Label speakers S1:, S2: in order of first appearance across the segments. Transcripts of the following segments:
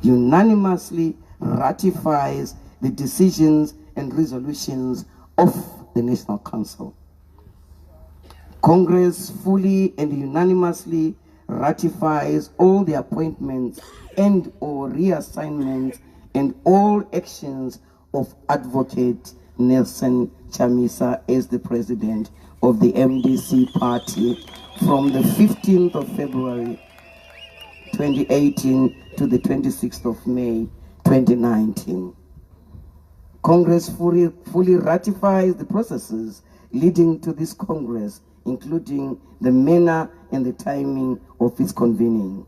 S1: unanimously ratifies the decisions and resolutions of the National Council. Congress fully and unanimously ratifies all the appointments and or reassignments and all actions of Advocate Nelson Chamisa as the President of the MDC party from the 15th of February 2018 to the 26th of May 2019. Congress fully ratifies the processes leading to this Congress, including the manner and the timing of its convening.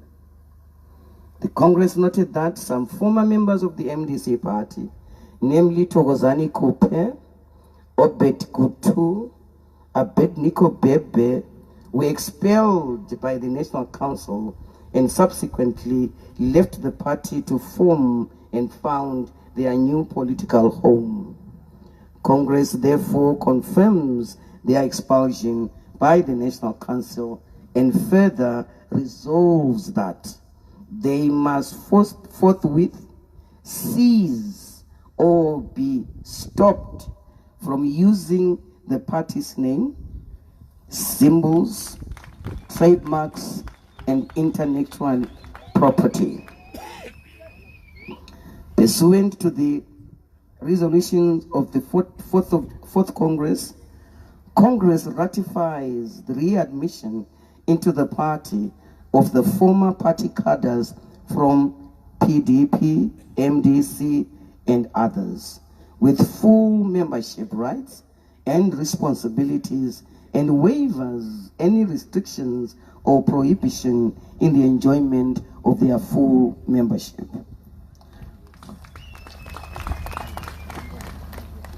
S1: The Congress noted that some former members of the MDC party, namely Karenyi-Kore, Obed Gutu, Abednego Bebe, were expelled by the National Council and subsequently left the party to form and found their new political home. Congress therefore confirms their expulsion by the National Council and further resolves that they must forthwith cease or be stopped from using the party's name, symbols, trademarks, and intellectual property. Pursuant to the resolutions of the Fourth Congress, Congress ratifies the readmission into the party of the former party cadres from PDP, MDC, and others, with full membership rights and responsibilities, and waivers any restrictions or prohibition in the enjoyment of their full membership.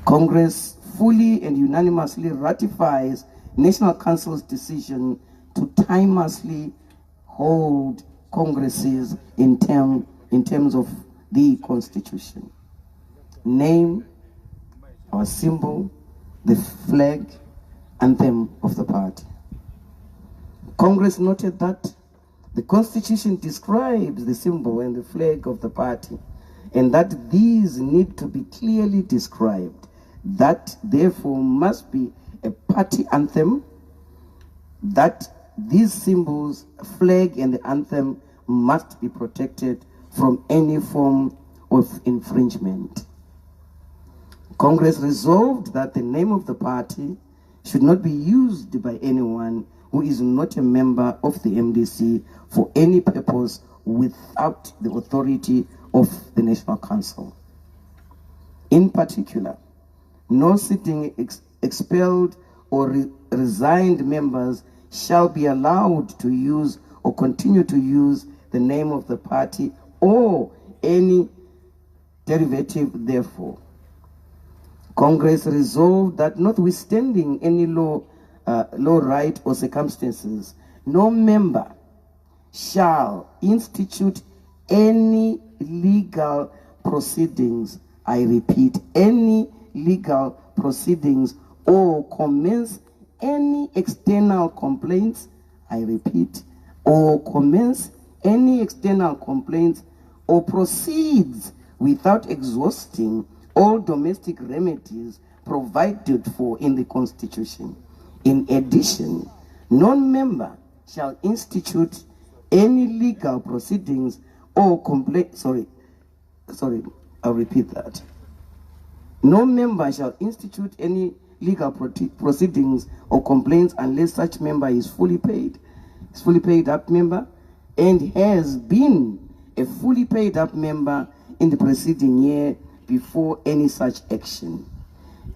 S1: Congress fully and unanimously ratifies National Council's decision to timelessly hold congresses in terms of the Constitution. Name, our symbol, the flag, anthem of the party. Congress noted that the Constitution describes the symbol and the flag of the party, and that these need to be clearly described. That therefore must be a party anthem, that these symbols, flag and the anthem, must be protected from any form of infringement. Congress resolved that the name of the party should not be used by anyone who is not a member of the MDC for any purpose without the authority of the National Council. In particular, no sitting expelled or resigned members shall be allowed to use or continue to use the name of the party or any derivative therefor. Congress resolved that notwithstanding any law right or circumstances, no member shall institute any legal proceedings, I repeat, any legal proceedings, or commence any external complaints, I repeat, or commence any external complaints or proceeds without exhausting all domestic remedies provided for in the Constitution. In addition, non-member shall institute any legal proceedings or I'll repeat that. No member shall institute any legal proceedings or complaints unless such member is fully paid up member and has been a fully paid up member in the preceding year before any such action.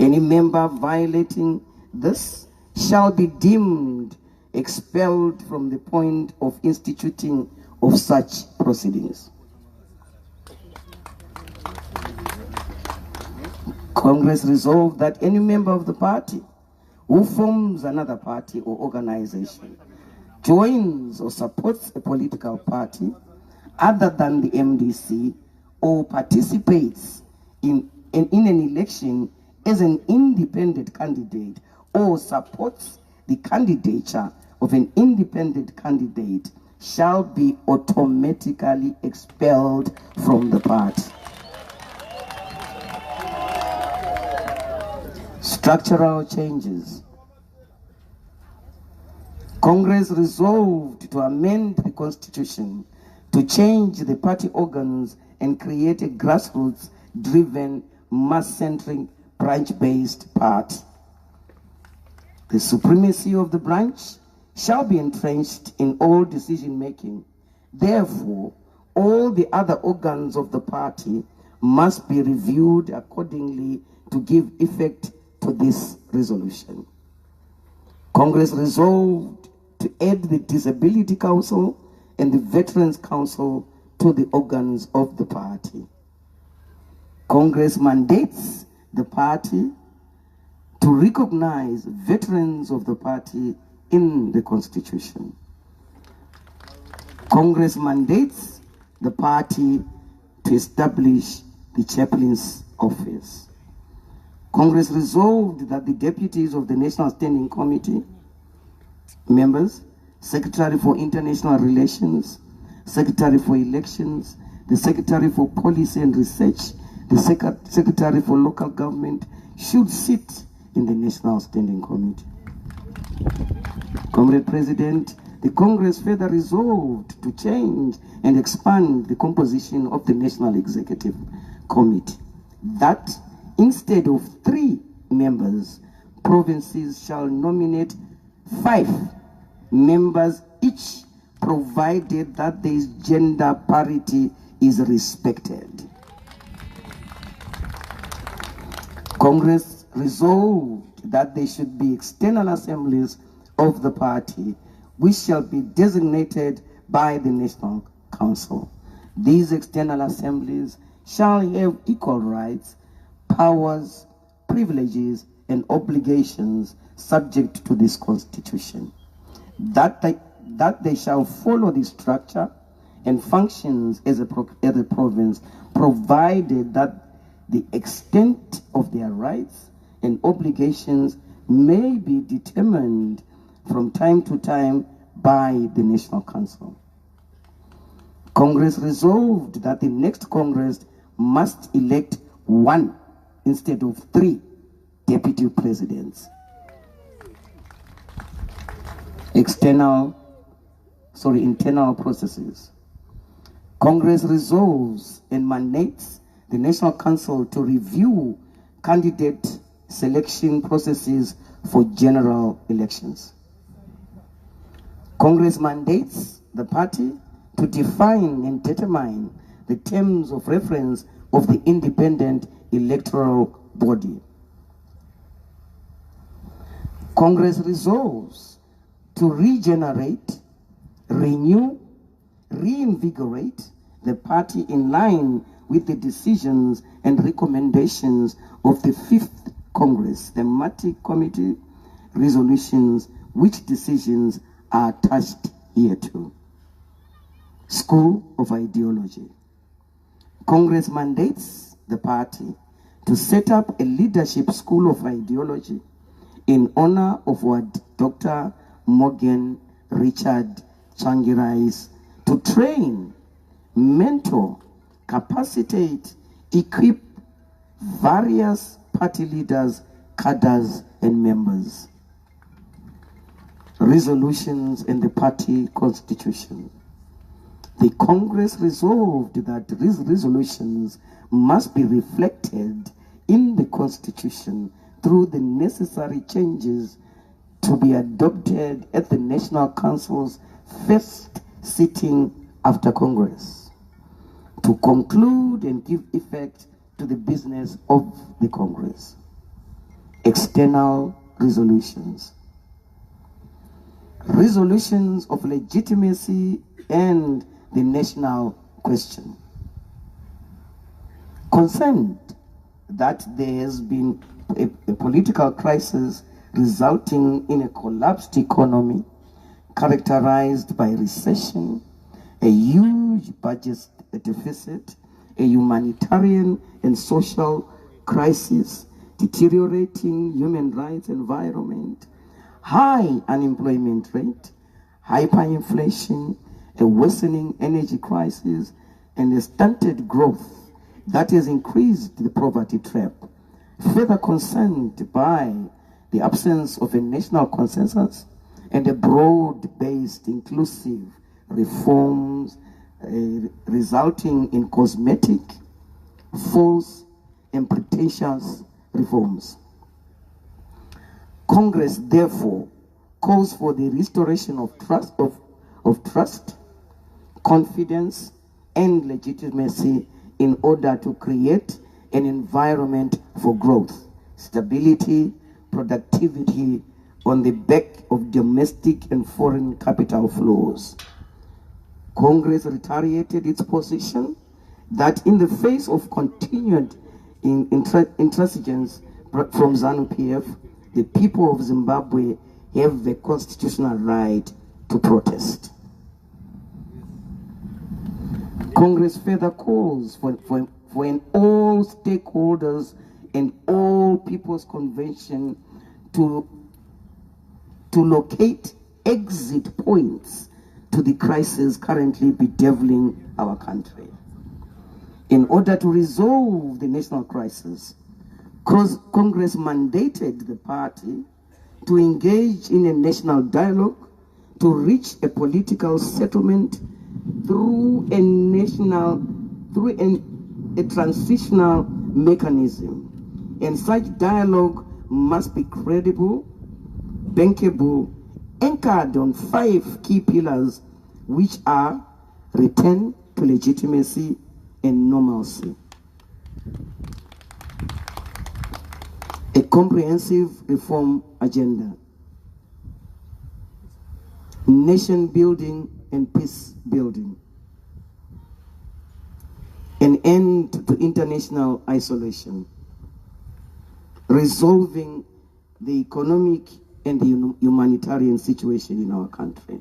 S1: Any member violating this shall be deemed expelled from the point of instituting of such proceedings. Congress resolved that any member of the party who forms another party or organization, joins or supports a political party other than the MDC, or participates in an election as an independent candidate, or supports the candidature of an independent candidate, shall be automatically expelled from the party. Structural changes. Congress resolved to amend the Constitution to change the party organs and create a grassroots-driven, mass-centric, branch-based party. The supremacy of the branch shall be entrenched in all decision-making. Therefore, all the other organs of the party must be reviewed accordingly to give effect to this resolution. Congress resolved to add the Disability Council and the Veterans Council to the organs of the party. Congress mandates the party to recognize veterans of the party in the Constitution. Congress mandates the party to establish the chaplain's office. Congress resolved that the deputies of the National Standing Committee, members, Secretary for International Relations, Secretary for Elections, the Secretary for Policy and Research, the Secretary for Local Government should sit in the National Standing Committee. Comrade President, the Congress further resolved to change and expand the composition of the National Executive Committee. That instead of 3 members, provinces shall nominate 5 members each, provided that there is gender parity is respected. Congress resolved that there should be external assemblies of the party, which shall be designated by the National Council. These external assemblies shall have equal rights, powers, privileges, and obligations subject to this Constitution. That they shall follow the structure and functions as a province, provided that the extent of their rights and obligations may be determined from time to time by the National Council. Congress resolved that the next Congress must elect 1 instead of 3 deputy presidents. Internal processes. Congress resolves and mandates the National Council to review candidate selection processes for general elections. Congress mandates the party to define and determine the terms of reference of the independent electoral body. Congress resolves to regenerate, renew, reinvigorate the party in line with the decisions and recommendations of the 5th Congress, thematic committee resolutions, which decisions are attached hereto. School of Ideology. Congress mandates the party to set up a leadership school of ideology in honor of what Dr. Morgan Richard Changirais, to train, mentor, capacitate, equip various party leaders, cadres, and members. Resolutions in the party constitution. The Congress resolved that these resolutions must be reflected in the Constitution through the necessary changes to be adopted at the National Council's first sitting after Congress, to conclude and give effect to the business of the Congress. External resolutions. Resolutions of legitimacy and the national question. Concerned that there has been a political crisis resulting in a collapsed economy characterized by recession, a huge budget deficit, a humanitarian and social crisis, deteriorating human rights environment, high unemployment rate, hyperinflation, a worsening energy crisis, and a stunted growth that has increased the poverty trap, further concerned by the absence of a national consensus and a broad-based inclusive reforms resulting in cosmetic, false, and pretentious reforms. Congress, therefore, calls for the restoration of trust, confidence, and legitimacy in order to create an environment for growth, stability, productivity on the back of domestic and foreign capital flows. Congress reiterated its position that in the face of continued intransigence from ZANU-PF, the people of Zimbabwe have the constitutional right to protest. Congress further calls for an all stakeholders and all people's convention to locate exit points to the crisis currently bedeviling our country. In order to resolve the national crisis, Congress mandated the party to engage in a national dialogue to reach a political settlement through a transitional mechanism. And such dialogue must be credible, bankable, anchored on 5 key pillars, which are return to legitimacy and normalcy, a comprehensive reform agenda, nation building and peace building, an end to international isolation, resolving the economic and the humanitarian situation in our country.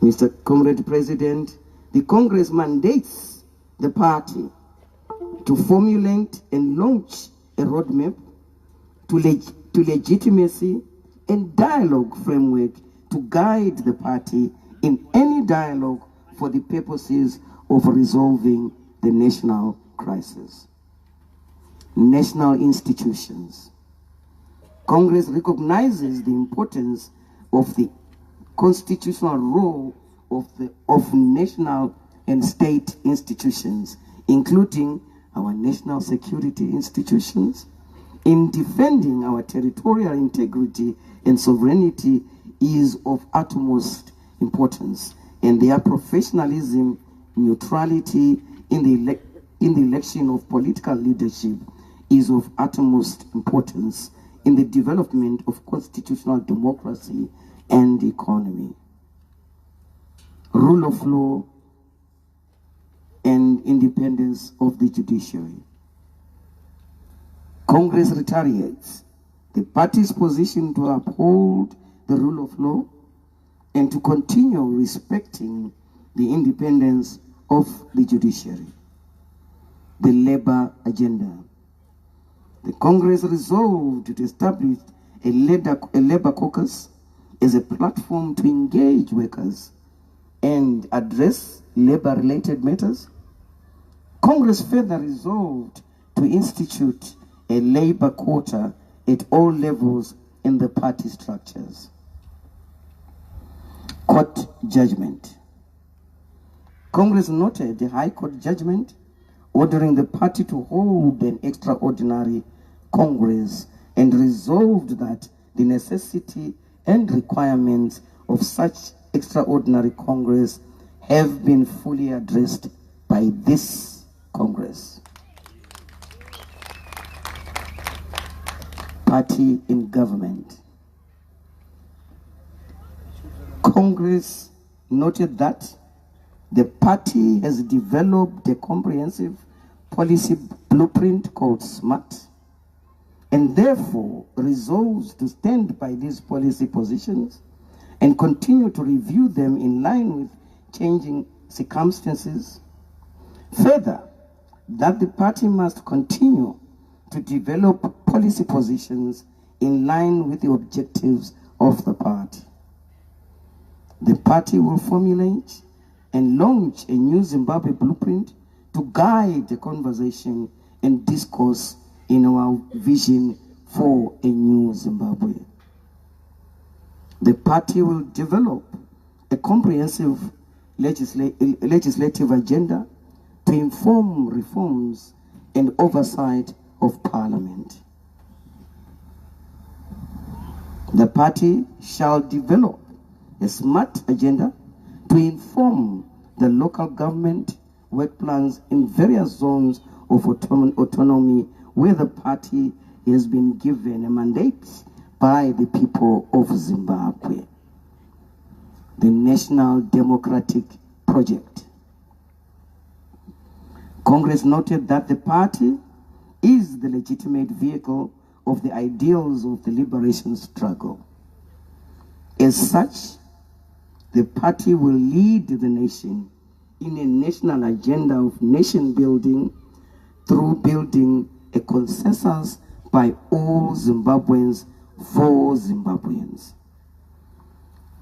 S1: Mr. Comrade President, the Congress mandates the party to formulate and launch a roadmap to legitimacy and dialogue framework to guide the party in any dialogue for the purposes of resolving the national crisis. National institutions. Congress recognizes the importance of the constitutional role of national and state institutions, including our national security institutions, in defending our territorial integrity and sovereignty is of utmost importance, and their professionalism, neutrality in the election of political leadership is of utmost importance in the development of constitutional democracy and economy. Rule of law and independence of the judiciary. Congress reiterates the party's position to uphold the rule of law and to continue respecting the independence of the judiciary. The labor agenda. The Congress resolved to establish a labor caucus as a platform to engage workers and address labor-related matters. Congress further resolved to institute a labor quota at all levels in the party structures. Court judgment. Congress noted the High Court judgment ordering the party to hold an extraordinary Congress and resolved that the necessity and requirements of such extraordinary Congress have been fully addressed by this Congress. Party in government. Congress noted that the party has developed a comprehensive policy blueprint called SMART, and therefore resolves to stand by these policy positions and continue to review them in line with changing circumstances. Further, that the party must continue to develop policy positions in line with the objectives of the party. The party will formulate and launch a new Zimbabwe blueprint to guide the conversation and discourse in our vision for a new Zimbabwe. The party will develop a comprehensive legislative agenda to inform reforms and oversight of Parliament. The party shall develop a smart agenda to inform the local government work plans in various zones of autonomy where the party has been given a mandate by the people of Zimbabwe. The National Democratic Project. Congress noted that the party is the legitimate vehicle of the ideals of the liberation struggle. As such, the party will lead the nation in a national agenda of nation building through building a consensus by all Zimbabweans for Zimbabweans.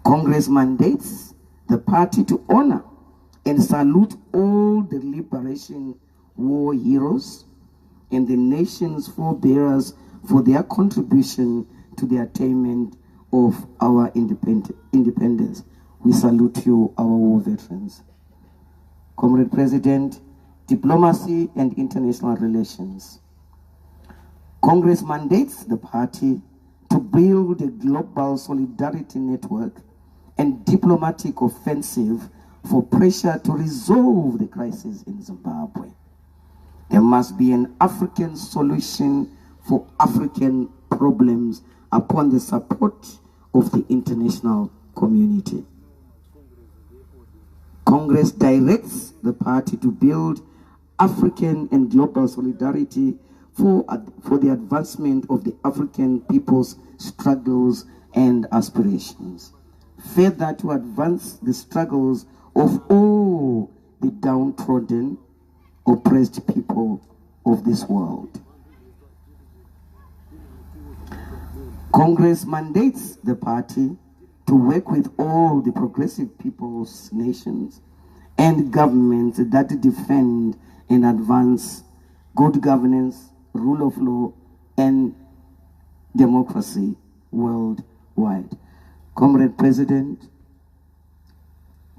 S1: Congress mandates the party to honor and salute all the liberation war heroes and the nation's forebearers for their contribution to the attainment of our independence. We salute you, our war veterans. Comrade President, diplomacy and international relations. Congress mandates the party to build a global solidarity network and diplomatic offensive for pressure to resolve the crisis in Zimbabwe. There must be an African solution for African problems upon the support of the international community. Congress directs the party to build African and global solidarity for the advancement of the African people's struggles and aspirations. Further, to advance the struggles of all the downtrodden, oppressed people of this world. Congress mandates the party to work with all the progressive people's nations and governments that defend and advance good governance, rule of law, and democracy worldwide. Comrade President,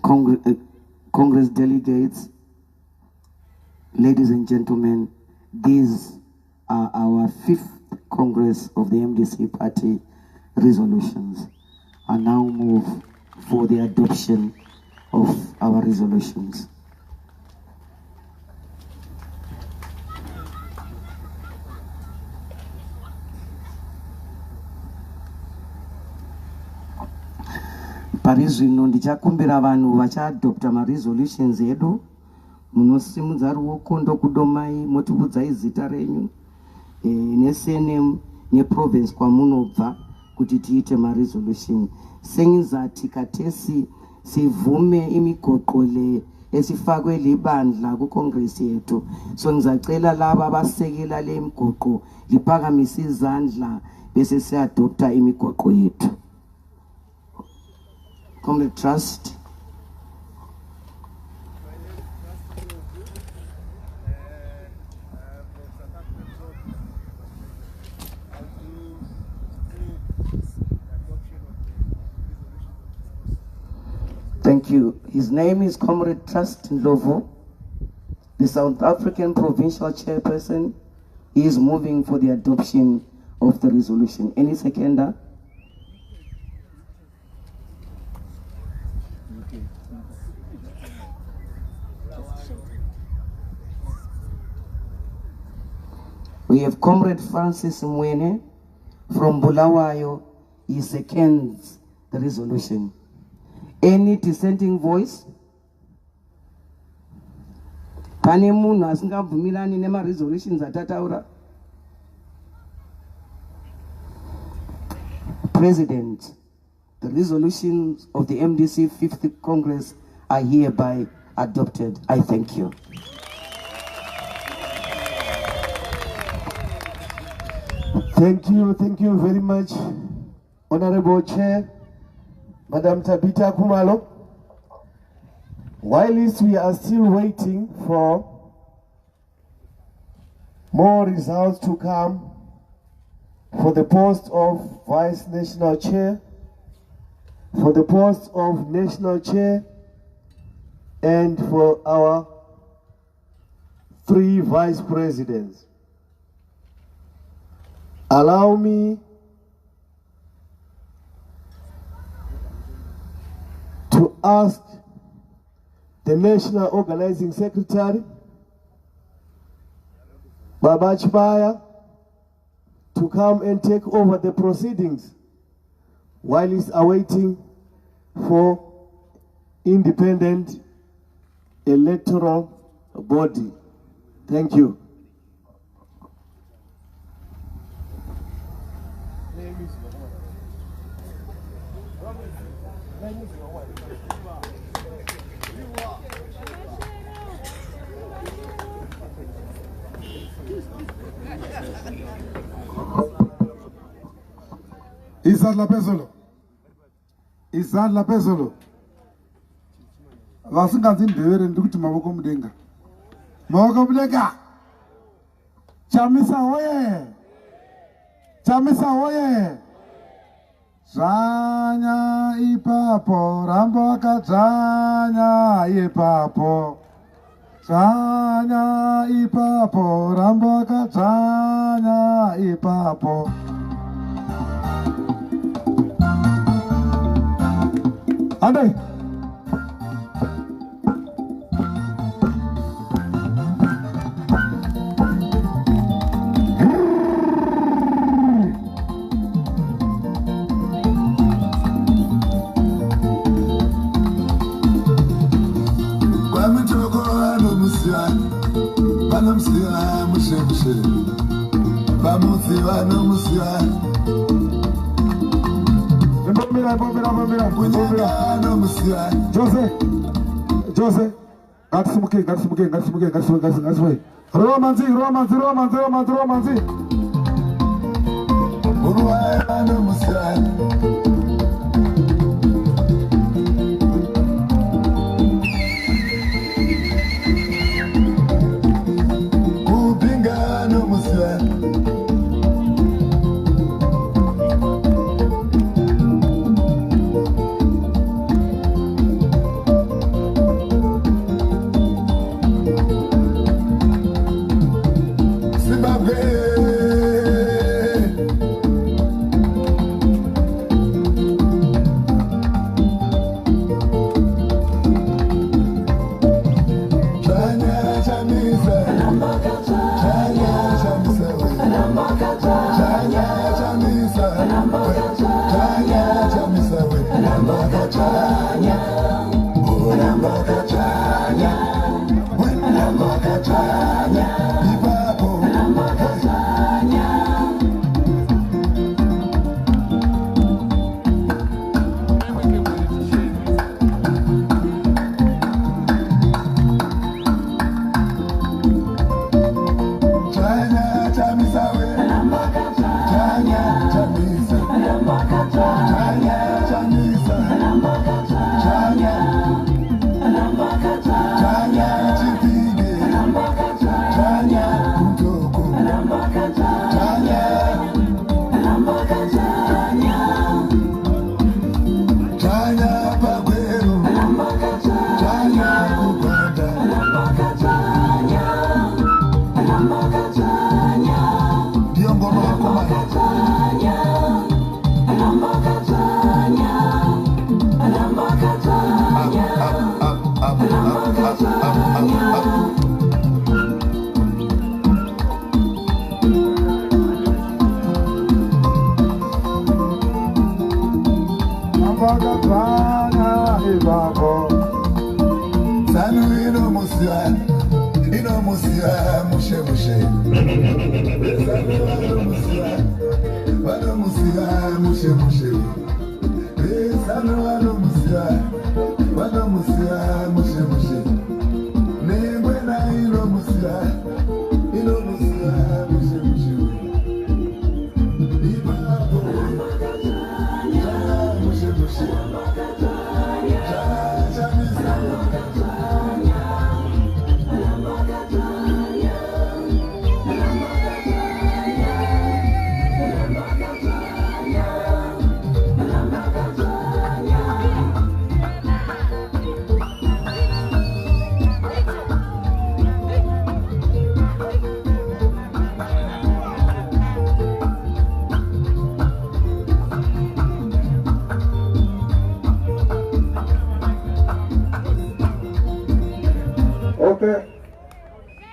S1: Congress delegates, ladies and gentlemen, these are our 5th Congress of the MDC party resolutions. I now move for the adoption of our resolutions. Parizvino ndichakumbira vanhu vachaadopta maresolutions edu munosimudza ruoko ndokudomai motiudzai zita renyu nesenemu neprovince kwamunobva kuti tiite maresolution. Sengizati katesi sivume imigoqo le esifakwe libandla kuCongress yethu. So ngizacela laba abasekela le migoqo liphakamise izandla bese siadopta imigoqo yethu. Comrade Trust. Thank you. His name is Comrade Trust Ndlovu, the South African Provincial Chairperson. He is moving for the adoption of the resolution. Any seconder? We have Comrade Francis Mwene from Bulawayo. He seconds the resolution. Any dissenting voice? Pane munhu asingabvumirani nema resolutions atataura? President, the resolutions of the MDC 5th Congress are hereby adopted. I thank you.
S2: Thank you very much, Honorable Chair. Madam Tabita Kumalo, whilst we are still waiting for more results to come for the post of Vice National Chair, for the post of National Chair, and for our 3 Vice Presidents, allow me to ask the National Organizing Secretary, Baba Chibaya, to come and take over the proceedings while he's awaiting for independent electoral body. Thank you.
S3: Izadla phezulu. Izadla phezulu. Vasingazi ndebere ndikuthi maboko mudenga. Maboko mudenga. Chamisa hoye. Chamisa hoye. Zanya ipapo rambo kadzanya ipapo. Zanya ipapo rambo kadzanya ipapo. Ande. Jose, gatsumuke. Romanzi.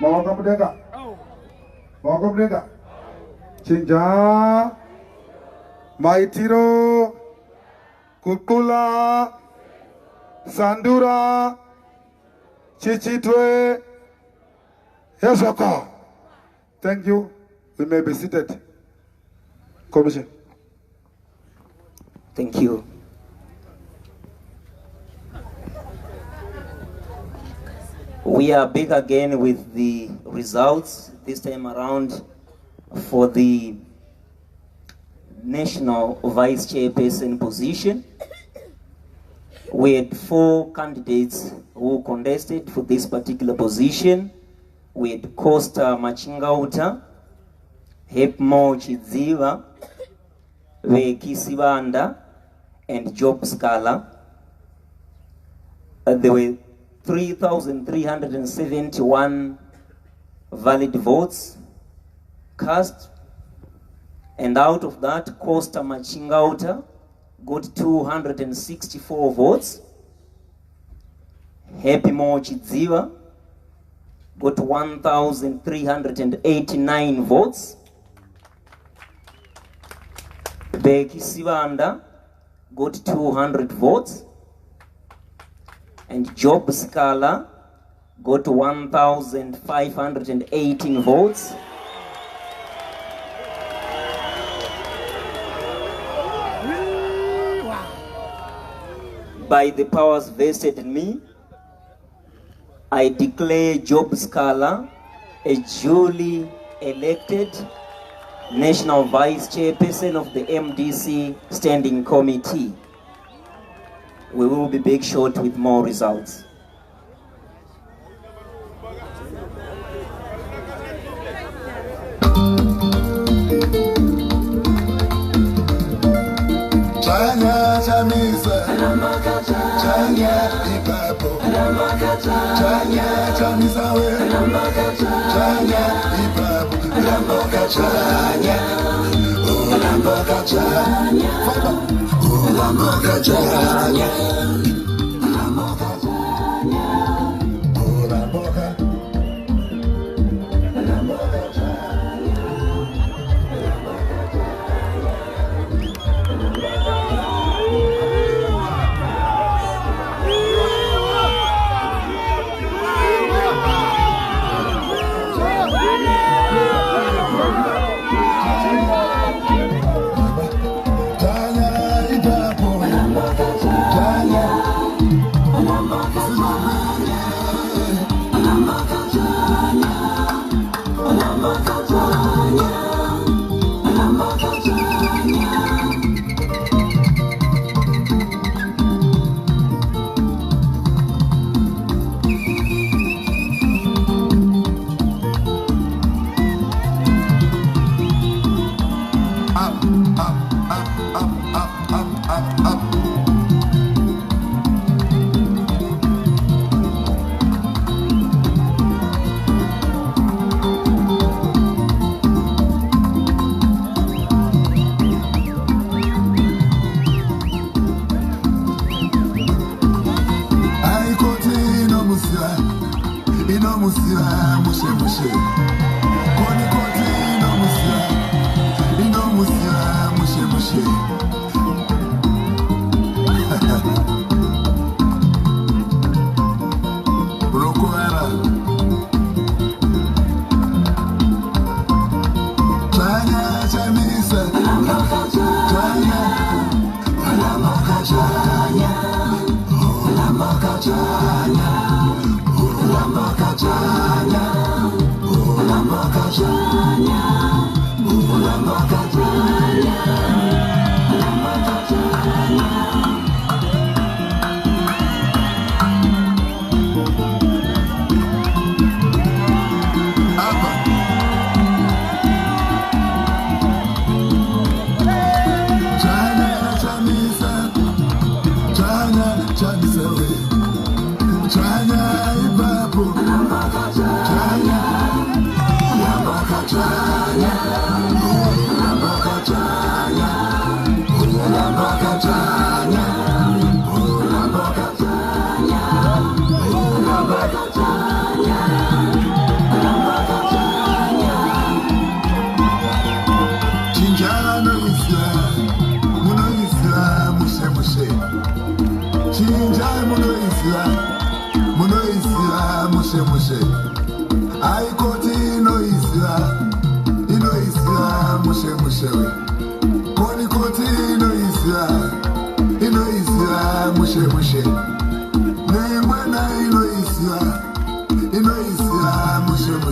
S3: Mawaka Mudenga. Mawaka Mudenga. Chinja. Maitiro. Kukula. Sandura. Chichitwe. Yesoko. Thank you. We may be seated. Commission.
S4: Thank you. We are back again with the results, this time around for the National Vice Chairperson position. We had 4 candidates who contested for this particular position. We had Costa Machingauta, Hepmo Chidziva, Kisibanda, and Job Scala. There were 3,371 valid votes cast, and out of that, Costa Machingauta got 264 votes. Happy Mo Chidziva got 1,389 votes. Becky Sivanda got 200 votes. And Job Scala got 1,518 votes. By the powers vested in me, I declare Job Scala a duly elected National Vice Chairperson of the MDC Standing Committee. We will be back short with more results.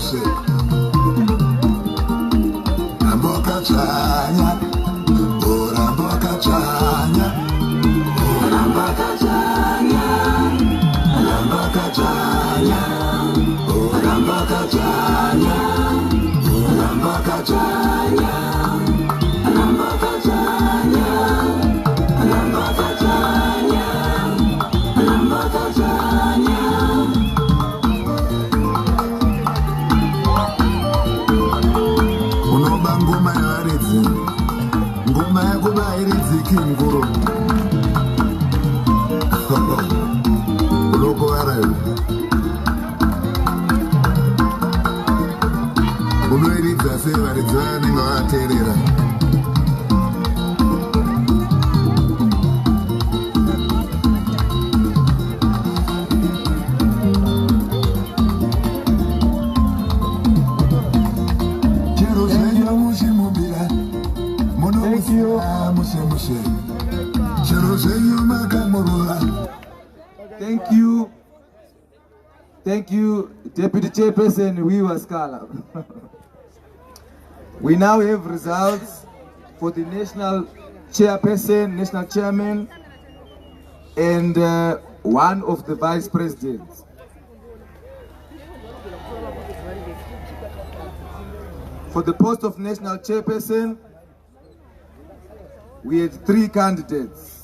S5: mushe. Ramboka chanya, oh ramboka chanya, oh ramboka chanya, ramboka chanya, oh ramboka chanya, oh ramboka chanya, ramboka chanya, ramboka chanya, ramboka chanya. Unoba ngoma yaridzi, ngoma yakuba iridzi kinguru. Uloko warayo. Unoiridza sei varidzi vanenge vateerera.
S6: Thank you, Deputy Chairperson Wiwa Scala. We now have results for the National Chairperson, National Chairman, and one of the Vice Presidents. For the post of National Chairperson, we had 3 candidates.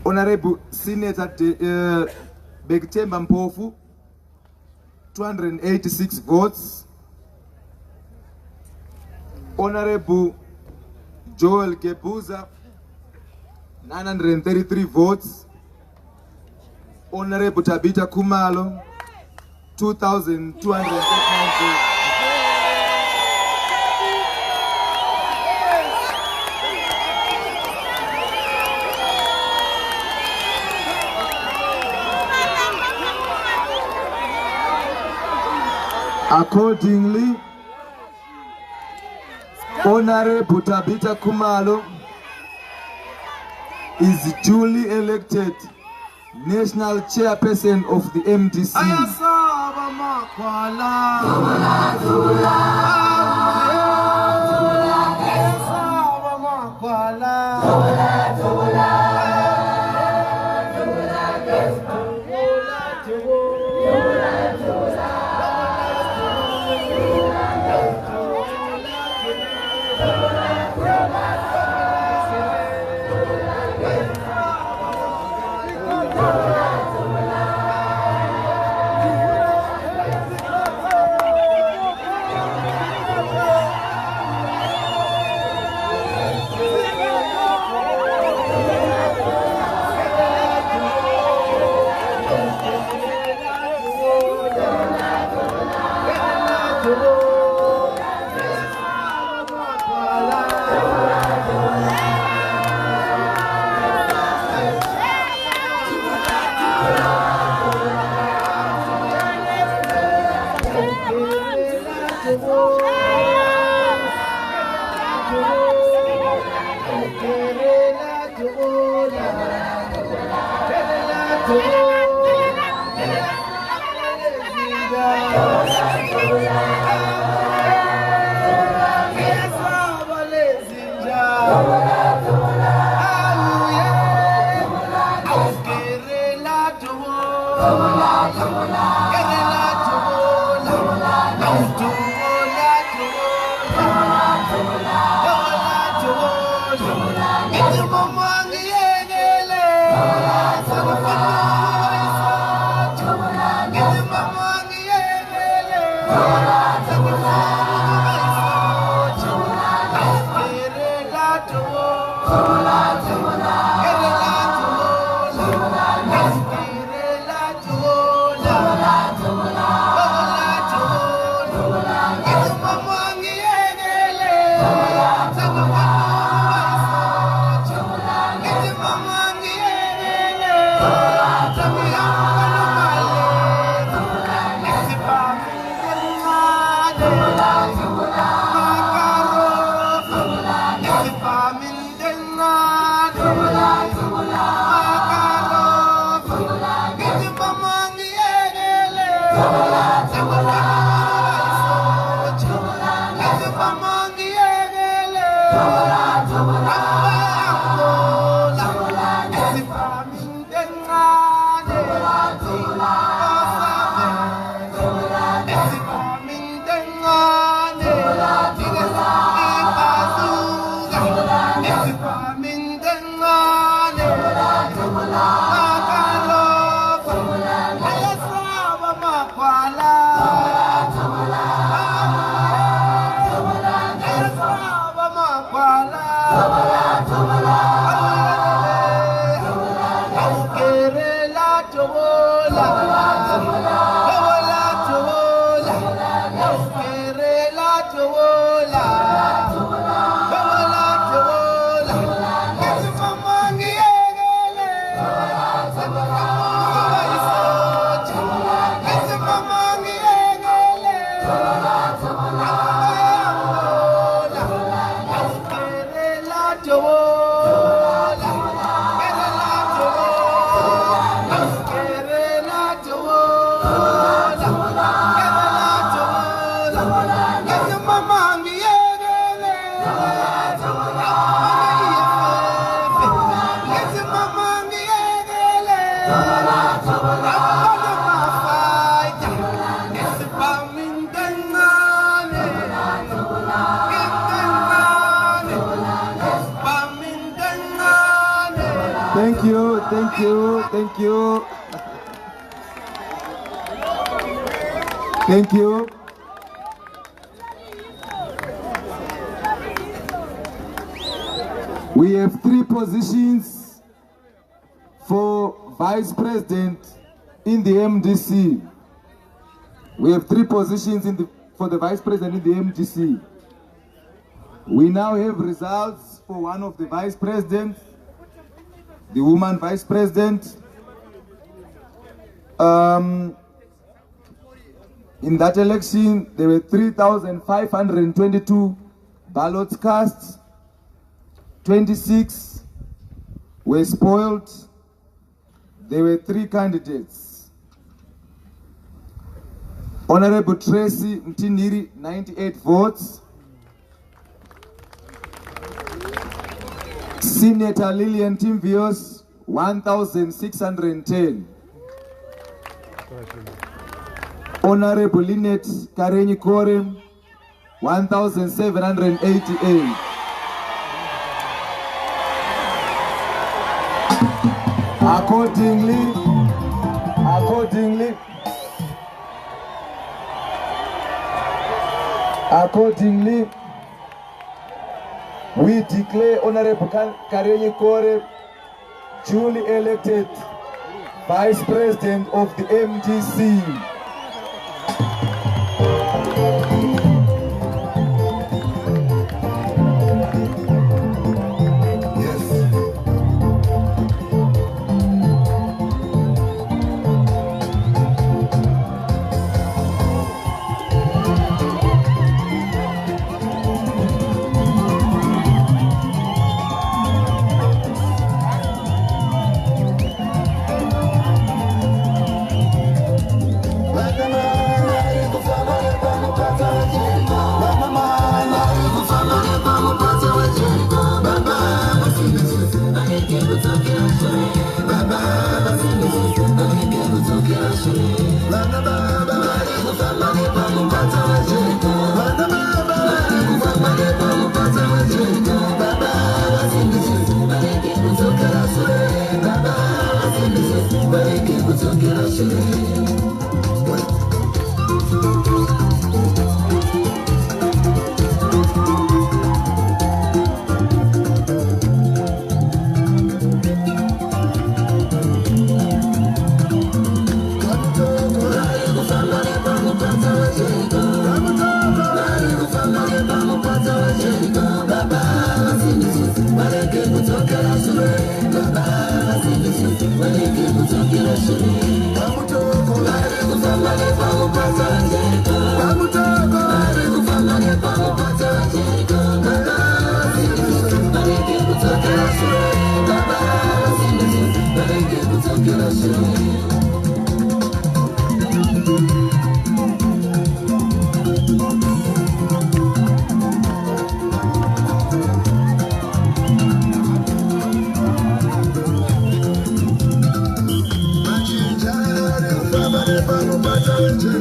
S6: Honorable Senator Bektemba Mpofu, 286 votes. Honorable Joel Kebuza, 933 votes. Honorable Tabita Kumalo, 2,239 votes. Accordingly, Honorable Tabita Kumalo is duly elected National Chairperson of the MDC. Thank you, thank you, thank you. Thank you. We have 3 positions for Vice President in the MDC. We have 3 positions for the Vice President in the MDC. We now have results for one of the Vice Presidents, the woman Vice President. In that election, there were 3,522 ballots cast. 26 were spoiled. There were 3 candidates. Honorable Tracy Mtiniri, 98 votes. Senator Lillian Timvios, 1,610. Honorable Lynette Karenyi-Kore, 1,788. Accordingly, we declare Honorable Karenyi-Kore duly elected Vice President of the MDC. Baba,
S5: Thank you.